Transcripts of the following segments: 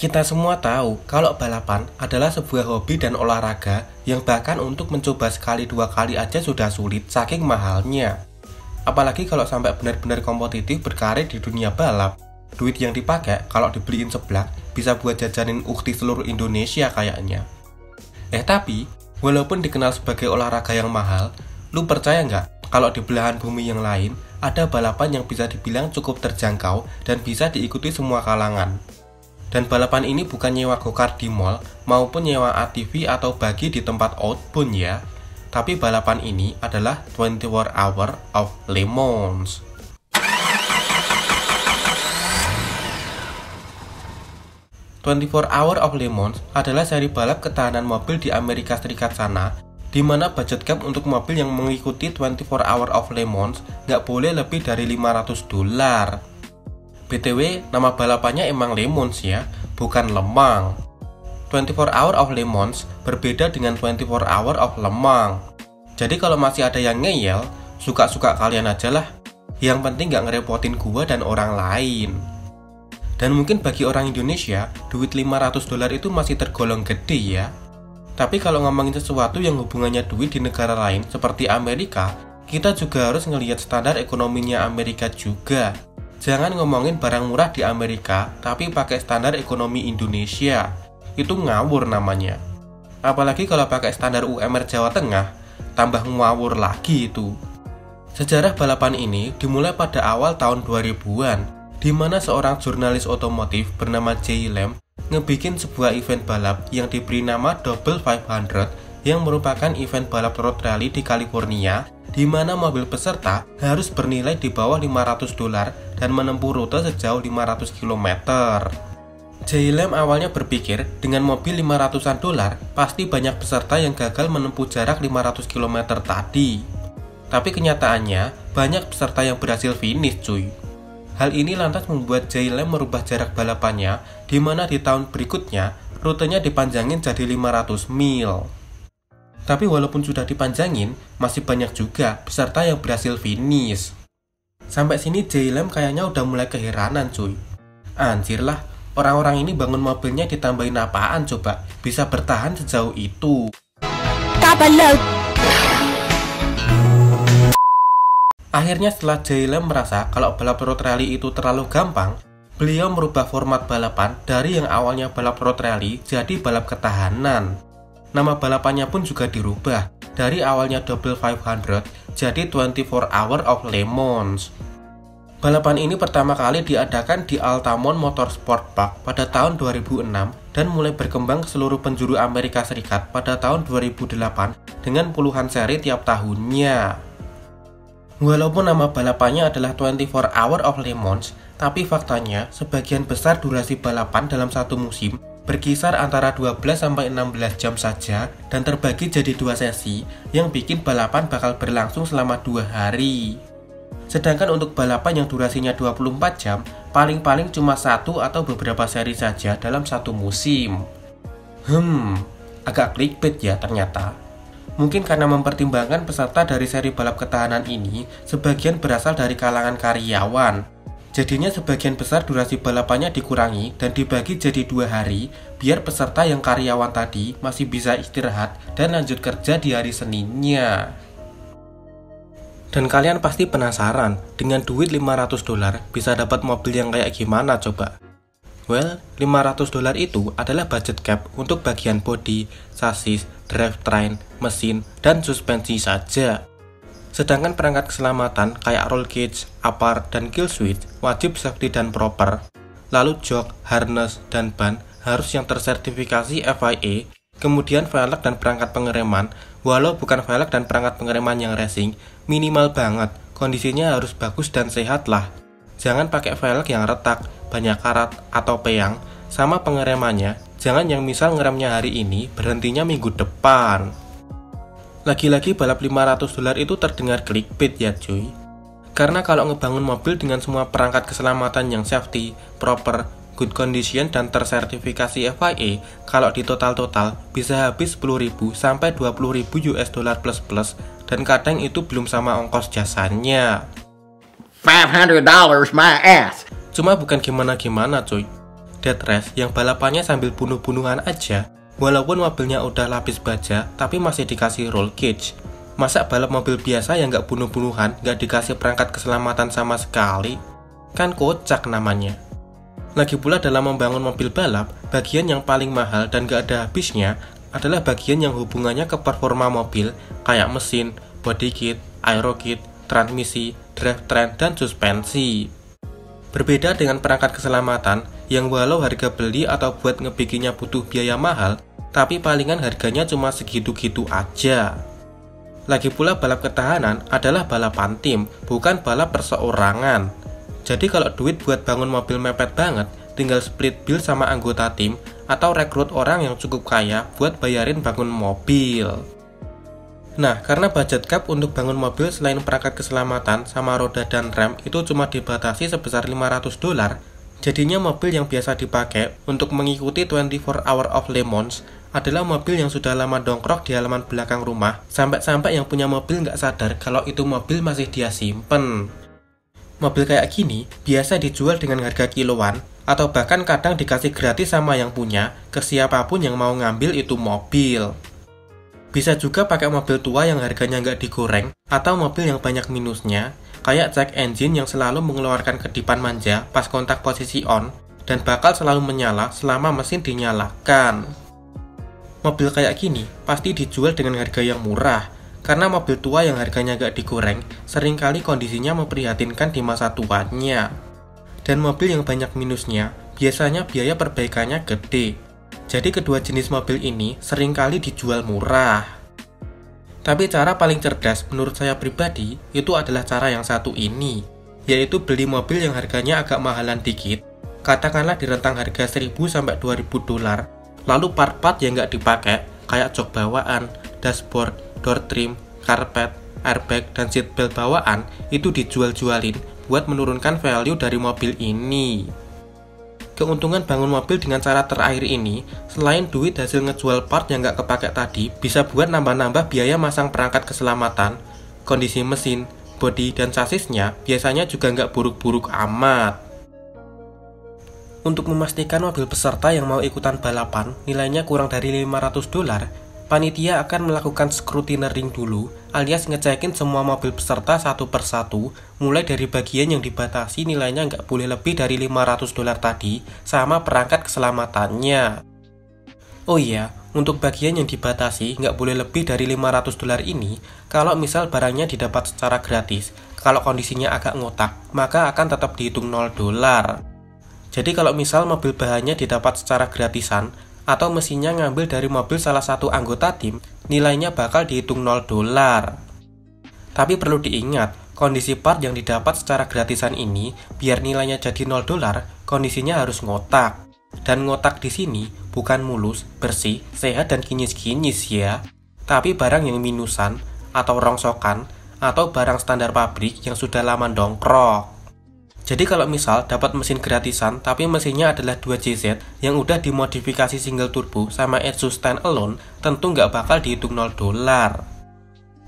Kita semua tahu kalau balapan adalah sebuah hobi dan olahraga yang bahkan untuk mencoba sekali dua kali aja sudah sulit saking mahalnya. Apalagi kalau sampai benar-benar kompetitif berkarir di dunia balap. Duit yang dipakai kalau dibeliin seblak bisa buat jajanin ukti seluruh Indonesia kayaknya. Tapi, walaupun dikenal sebagai olahraga yang mahal, lu percaya nggak kalau di belahan bumi yang lain ada balapan yang bisa dibilang cukup terjangkau dan bisa diikuti semua kalangan. Dan balapan ini bukan nyewa go-kart di mall maupun nyewa ATV atau bagi di tempat outbound ya. Tapi balapan ini adalah 24 Hour of Le Mans. "24 Hour of Le Mans" adalah seri balap ketahanan mobil di Amerika Serikat sana, di mana budget cap untuk mobil yang mengikuti 24 Hour of Le Mans nggak boleh lebih dari $500. BTW, nama balapannya emang Le Mans ya, bukan Lemang. 24 Hour of Le Mans berbeda dengan 24 Hour of Le Mans. Jadi kalau masih ada yang ngeyel, suka-suka kalian aja lah. Yang penting nggak ngerepotin gua dan orang lain. Dan mungkin bagi orang Indonesia, duit $500 itu masih tergolong gede ya. Tapi kalau ngomongin sesuatu yang hubungannya duit di negara lain seperti Amerika, kita juga harus ngelihat standar ekonominya Amerika juga. Jangan ngomongin barang murah di Amerika, tapi pakai standar ekonomi Indonesia. Itu ngawur namanya. Apalagi kalau pakai standar UMR Jawa Tengah, tambah ngawur lagi itu. Sejarah balapan ini dimulai pada awal tahun 2000-an, di mana seorang jurnalis otomotif bernama Jay Lem ngebikin sebuah event balap yang diberi nama Double 500 yang merupakan event balap road rally di California, di mana mobil peserta harus bernilai di bawah $500 dan menempuh rute sejauh 500 km. Jay Lem awalnya berpikir dengan mobil $500-an pasti banyak peserta yang gagal menempuh jarak 500 km tadi. Tapi kenyataannya banyak peserta yang berhasil finish cuy. Hal ini lantas membuat Jay Lem merubah jarak balapannya, di mana di tahun berikutnya rutenya dipanjangin jadi 500 mil. Tapi walaupun sudah dipanjangin, masih banyak juga peserta yang berhasil finish. Sampai sini Jay Lem kayaknya udah mulai keheranan cuy. Anjir lah, orang-orang ini bangun mobilnya ditambahin apaan coba? Bisa bertahan sejauh itu. Akhirnya setelah Jay Lem merasa kalau balap road rally itu terlalu gampang, beliau merubah format balapan dari yang awalnya balap road rally jadi balap ketahanan. Nama balapannya pun juga dirubah, dari awalnya Double 500 jadi 24 Hour of Le Mans. Balapan ini pertama kali diadakan di Altamont Motorsport Park pada tahun 2006 dan mulai berkembang ke seluruh penjuru Amerika Serikat pada tahun 2008 dengan puluhan seri tiap tahunnya. Walaupun nama balapannya adalah 24 Hour of Le Mans, tapi faktanya sebagian besar durasi balapan dalam satu musim berkisar antara 12-16 jam saja dan terbagi jadi dua sesi yang bikin balapan bakal berlangsung selama 2 hari. Sedangkan untuk balapan yang durasinya 24 jam, paling-paling cuma satu atau beberapa seri saja dalam satu musim. Agak clickbait ya ternyata. Mungkin karena mempertimbangkan peserta dari seri balap ketahanan ini sebagian berasal dari kalangan karyawan. Jadinya sebagian besar durasi balapannya dikurangi dan dibagi jadi 2 hari biar peserta yang karyawan tadi masih bisa istirahat dan lanjut kerja di hari Seninnya. Dan kalian pasti penasaran, dengan duit $500 bisa dapat mobil yang kayak gimana coba? Well, $500 itu adalah budget cap untuk bagian bodi, sasis, drivetrain, mesin, dan suspensi saja. Sedangkan perangkat keselamatan kayak roll cage, APAR, dan kill switch wajib safety dan proper. Lalu jok, harness, dan ban harus yang tersertifikasi FIA. Kemudian velg dan perangkat pengereman, walau bukan velg dan perangkat pengereman yang racing, minimal banget, kondisinya harus bagus dan sehat lah. Jangan pakai velg yang retak, banyak karat, atau peyang, sama pengeremannya, jangan yang misal ngeremnya hari ini, berhentinya minggu depan. Lagi-lagi balap $500 itu terdengar clickbait ya cuy. Karena kalau ngebangun mobil dengan semua perangkat keselamatan yang safety, proper, good condition, dan tersertifikasi FIA, kalau di total-total bisa habis 10.000 sampai 20.000 US dollar plus-plus, dan kadang itu belum sama ongkos jasanya. $500 my ass. Cuma bukan gimana-gimana cuy. Dead Race yang balapannya sambil bunuh-bunuhan aja, walaupun mobilnya udah lapis baja, tapi masih dikasih roll cage. Masa balap mobil biasa yang nggak bunuh-bunuhan, nggak dikasih perangkat keselamatan sama sekali? Kan kocak namanya. Lagi pula dalam membangun mobil balap, bagian yang paling mahal dan nggak ada habisnya adalah bagian yang hubungannya ke performa mobil, kayak mesin, body kit, aero kit, transmisi, drivetrain, dan suspensi. Berbeda dengan perangkat keselamatan, yang walau harga beli atau buat ngebikinnya butuh biaya mahal, tapi palingan harganya cuma segitu-gitu aja. Lagi pula balap ketahanan adalah balapan tim, bukan balap perseorangan. Jadi kalau duit buat bangun mobil mepet banget, tinggal split bill sama anggota tim atau rekrut orang yang cukup kaya buat bayarin bangun mobil. Nah, karena budget cap untuk bangun mobil selain perangkat keselamatan sama roda dan rem itu cuma dibatasi sebesar $500, jadinya mobil yang biasa dipakai untuk mengikuti 24 Hour of Le Mans adalah mobil yang sudah lama dongkrok di halaman belakang rumah, sampai-sampai yang punya mobil nggak sadar kalau itu mobil masih dia simpen. Mobil kayak gini biasa dijual dengan harga kiloan, atau bahkan kadang dikasih gratis sama yang punya ke siapapun yang mau ngambil itu mobil. Bisa juga pakai mobil tua yang harganya nggak digoreng, atau mobil yang banyak minusnya, kayak check engine yang selalu mengeluarkan kedipan manja pas kontak posisi on, dan bakal selalu menyala selama mesin dinyalakan. Mobil kayak gini pasti dijual dengan harga yang murah, karena mobil tua yang harganya gak digoreng seringkali kondisinya memprihatinkan di masa tuanya. Dan mobil yang banyak minusnya biasanya biaya perbaikannya gede. Jadi kedua jenis mobil ini seringkali dijual murah. Tapi cara paling cerdas menurut saya pribadi itu adalah cara yang satu ini, yaitu beli mobil yang harganya agak mahalan dikit, katakanlah di rentang harga $1.000 sampai $2.000, lalu part-part yang nggak dipakai kayak jok bawaan, dashboard, door trim, karpet, airbag, dan seatbelt bawaan itu dijual-jualin buat menurunkan value dari mobil ini. Keuntungan bangun mobil dengan cara terakhir ini, selain duit hasil ngejual part yang nggak kepake tadi, bisa buat nambah-nambah biaya masang perangkat keselamatan, kondisi mesin, bodi, dan sasisnya biasanya juga nggak buruk-buruk amat. Untuk memastikan mobil peserta yang mau ikutan balapan nilainya kurang dari $500, panitia akan melakukan scrutineering dulu, alias ngecekin semua mobil peserta satu persatu, mulai dari bagian yang dibatasi nilainya nggak boleh lebih dari $500 tadi, sama perangkat keselamatannya. Oh iya, untuk bagian yang dibatasi nggak boleh lebih dari $500 ini, kalau misal barangnya didapat secara gratis, kalau kondisinya agak ngotak, maka akan tetap dihitung $0. Jadi kalau misal mobil bahannya didapat secara gratisan, atau mesinnya ngambil dari mobil salah satu anggota tim, nilainya bakal dihitung $0. Tapi perlu diingat, kondisi part yang didapat secara gratisan ini, biar nilainya jadi $0, kondisinya harus ngotak. Dan ngotak di sini bukan mulus, bersih, sehat, dan kinyis-kinyis ya. Tapi barang yang minusan, atau rongsokan, atau barang standar pabrik yang sudah lama dongkrok. Jadi kalau misal dapat mesin gratisan tapi mesinnya adalah 2JZ yang udah dimodifikasi single turbo sama exhaust standalone, tentu nggak bakal dihitung $0.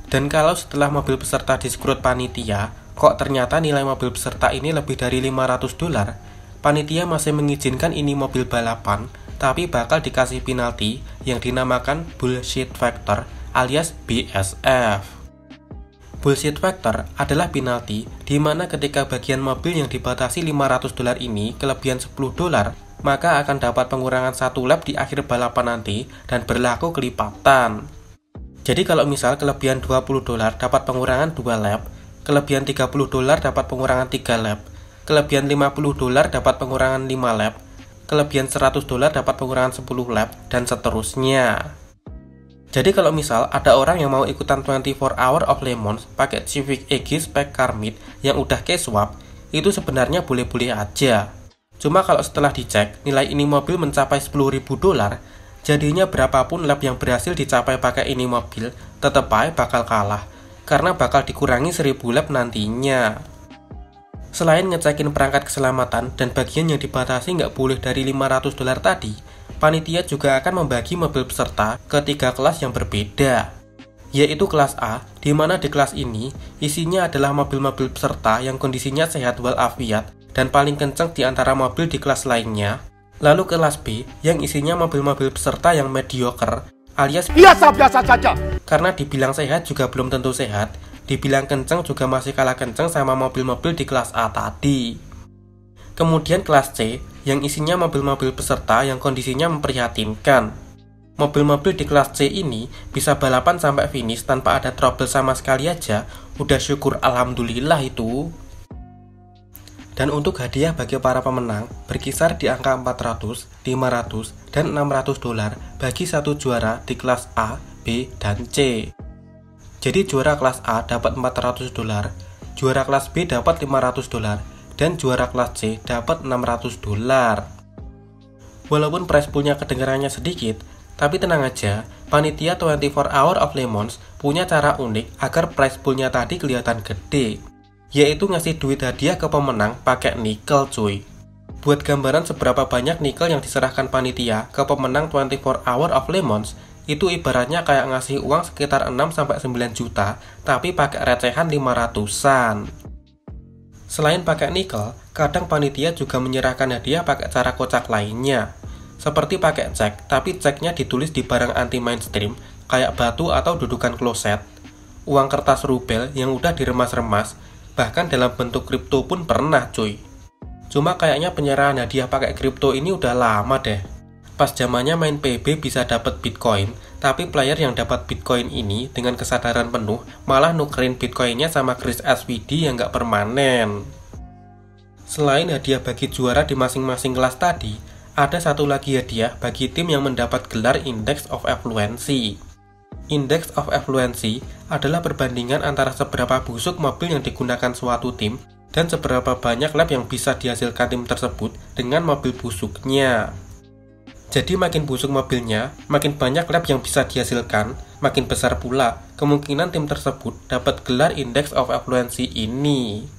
Dan kalau setelah mobil peserta diskrut panitia, kok ternyata nilai mobil peserta ini lebih dari $500, panitia masih mengizinkan ini mobil balapan, tapi bakal dikasih penalti yang dinamakan bullshit factor alias BSF. Bullshit factor adalah penalti di mana ketika bagian mobil yang dibatasi $500 ini kelebihan $10, maka akan dapat pengurangan 1 lap di akhir balapan nanti dan berlaku kelipatan. Jadi kalau misal kelebihan $20 dapat pengurangan 2 lap, kelebihan $30 dapat pengurangan 3 lap, kelebihan $50 dapat pengurangan 5 lap, kelebihan $100 dapat pengurangan 10 lap, dan seterusnya. Jadi kalau misal ada orang yang mau ikutan 24 Hour of Le Mans pakai Civic EG spek Karmit yang udah case swap, itu sebenarnya boleh-boleh aja. Cuma kalau setelah dicek nilai ini mobil mencapai $10.000, jadinya berapapun lap yang berhasil dicapai pakai ini mobil, tetep aja bakal kalah, karena bakal dikurangi 1000 lap nantinya. Selain ngecekin perangkat keselamatan dan bagian yang dibatasi nggak boleh dari $500 tadi, panitia juga akan membagi mobil peserta ke 3 kelas yang berbeda, yaitu kelas A, di mana di kelas ini isinya adalah mobil-mobil peserta yang kondisinya sehat walafiat dan paling kencang di antara mobil di kelas lainnya. Lalu kelas B yang isinya mobil-mobil peserta yang mediocre alias biasa-biasa saja. Karena dibilang sehat juga belum tentu sehat, dibilang kenceng juga masih kalah kenceng sama mobil-mobil di kelas A tadi. Kemudian kelas C yang isinya mobil-mobil peserta yang kondisinya memprihatinkan. Mobil-mobil di kelas C ini bisa balapan sampai finish tanpa ada trouble sama sekali aja, udah syukur alhamdulillah itu. Dan untuk hadiah bagi para pemenang berkisar di angka 400, 500, dan 600 dolar bagi satu juara di kelas A, B, dan C. Jadi juara kelas A dapat 400 dolar, juara kelas B dapat 500 dolar, dan juara kelas C dapat 600 dolar. Walaupun prize poolnya kedengarannya sedikit, tapi tenang aja, panitia 24 Hour of Lemons punya cara unik agar prize poolnya tadi kelihatan gede, yaitu ngasih duit hadiah ke pemenang pakai nikel cuy. Buat gambaran seberapa banyak nikel yang diserahkan panitia ke pemenang 24 Hour of Lemons, itu ibaratnya kayak ngasih uang sekitar 6-9 juta, tapi pakai recehan 500-an. Selain pakai nikel, kadang panitia juga menyerahkan hadiah pakai cara kocak lainnya. Seperti pakai cek, tapi ceknya ditulis di barang anti mainstream, kayak batu atau dudukan kloset, uang kertas rubel yang udah diremas-remas, bahkan dalam bentuk kripto pun pernah cuy. Cuma kayaknya penyerahan hadiah pakai kripto ini udah lama deh. Pas zamannya main PB bisa dapat Bitcoin, tapi player yang dapat Bitcoin ini dengan kesadaran penuh malah nukerin Bitcoinnya sama kris SVD yang nggak permanen. Selain hadiah bagi juara di masing-masing kelas tadi, ada satu lagi hadiah bagi tim yang mendapat gelar Index of Affluency. Index of Affluency adalah perbandingan antara seberapa busuk mobil yang digunakan suatu tim dan seberapa banyak lap yang bisa dihasilkan tim tersebut dengan mobil busuknya. Jadi makin busuk mobilnya, makin banyak lap yang bisa dihasilkan, makin besar pula kemungkinan tim tersebut dapat gelar Index of Affluency ini.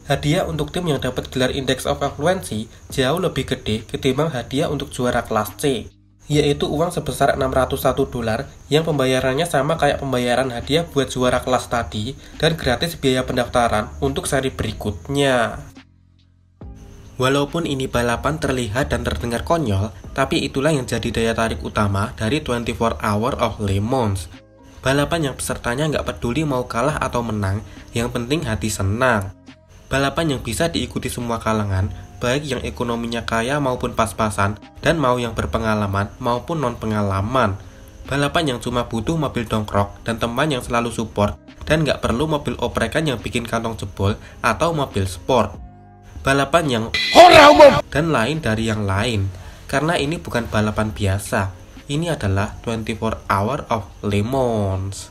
Hadiah untuk tim yang dapat gelar Index of Affluency jauh lebih gede ketimbang hadiah untuk juara kelas C, yaitu uang sebesar 601 dolar yang pembayarannya sama kayak pembayaran hadiah buat juara kelas tadi dan gratis biaya pendaftaran untuk seri berikutnya. Walaupun ini balapan terlihat dan terdengar konyol, tapi itulah yang jadi daya tarik utama dari 24 Hour of Lemons. Balapan yang pesertanya nggak peduli mau kalah atau menang, yang penting hati senang. Balapan yang bisa diikuti semua kalangan, baik yang ekonominya kaya maupun pas-pasan, dan mau yang berpengalaman maupun non-pengalaman. Balapan yang cuma butuh mobil dongkrok dan teman yang selalu support, dan nggak perlu mobil oprekan yang bikin kantong jebol atau mobil sport. Balapan yang dan lain dari yang lain, karena ini bukan balapan biasa, ini adalah 24 Hour of Lemons.